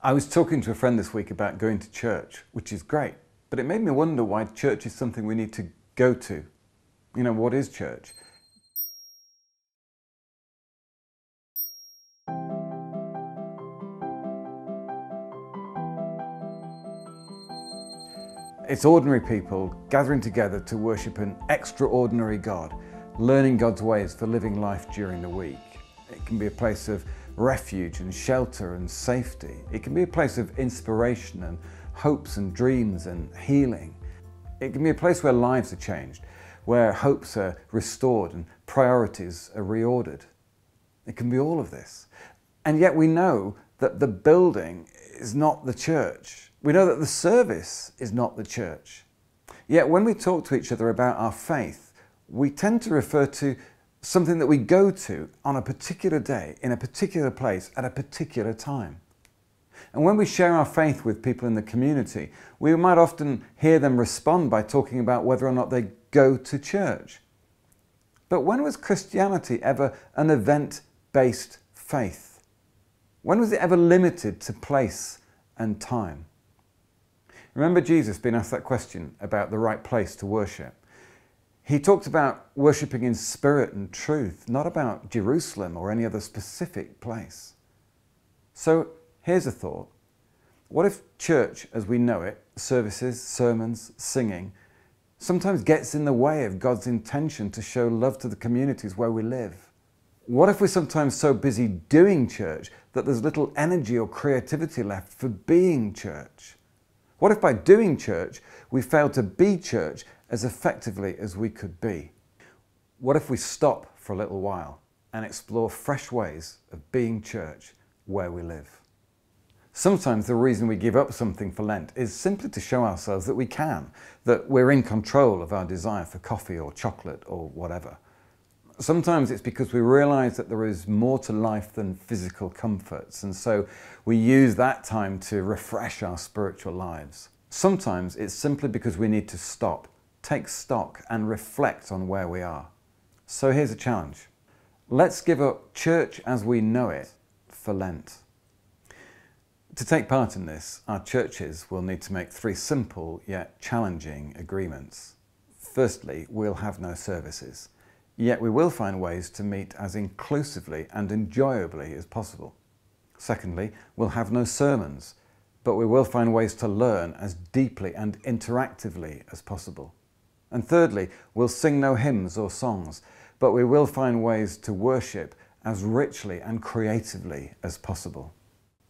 I was talking to a friend this week about going to church, which is great, but it made me wonder why church is something we need to go to. You know, what is church? It's ordinary people gathering together to worship an extraordinary God, learning God's ways for living life during the week. It can be a place of refuge and shelter and safety. It can be a place of inspiration and hopes and dreams and healing. It can be a place where lives are changed, where hopes are restored and priorities are reordered. It can be all of this. And yet we know that the building is not the church. We know that the service is not the church. Yet when we talk to each other about our faith, we tend to refer to something that we go to on a particular day, in a particular place, at a particular time. And when we share our faith with people in the community, we might often hear them respond by talking about whether or not they go to church. But when was Christianity ever an event-based faith? When was it ever limited to place and time? Remember Jesus being asked that question about the right place to worship? He talked about worshipping in spirit and truth, not about Jerusalem or any other specific place. So here's a thought. What if church as we know it, services, sermons, singing, sometimes gets in the way of God's intention to show love to the communities where we live? What if we're sometimes so busy doing church that there's little energy or creativity left for being church? What if by doing church we fail to be church as effectively as we could be? What if we stop for a little while and explore fresh ways of being church where we live? Sometimes the reason we give up something for Lent is simply to show ourselves that we can, that we're in control of our desire for coffee or chocolate or whatever. Sometimes it's because we realise that there is more to life than physical comforts, and so we use that time to refresh our spiritual lives. Sometimes it's simply because we need to stop, take stock and reflect on where we are. So here's a challenge. Let's give up church as we know it for Lent. To take part in this, our churches will need to make 3 simple yet challenging agreements. Firstly, we'll have no services, yet we will find ways to meet as inclusively and enjoyably as possible. Secondly, we'll have no sermons, but we will find ways to learn as deeply and interactively as possible. And thirdly, we'll sing no hymns or songs, but we will find ways to worship as richly and creatively as possible.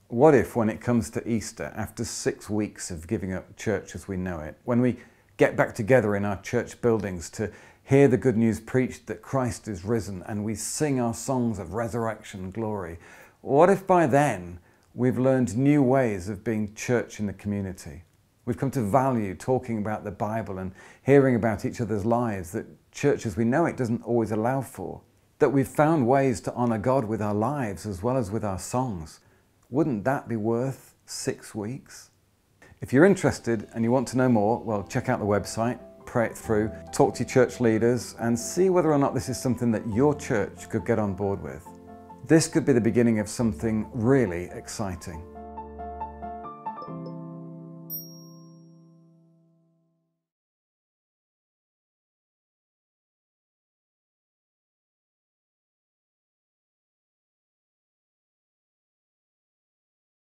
What if, when it comes to Easter, after 6 weeks of giving up church as we know it, when we get back together in our church buildings to hear the good news preached that Christ is risen and we sing our songs of resurrection glory, what if by then we've learned new ways of being church in the community? We've come to value talking about the Bible and hearing about each other's lives that church as we know it doesn't always allow for. That we've found ways to honour God with our lives as well as with our songs. Wouldn't that be worth 6 weeks? If you're interested and you want to know more, well, check out the website, pray it through, talk to your church leaders and see whether or not this is something that your church could get on board with. This could be the beginning of something really exciting.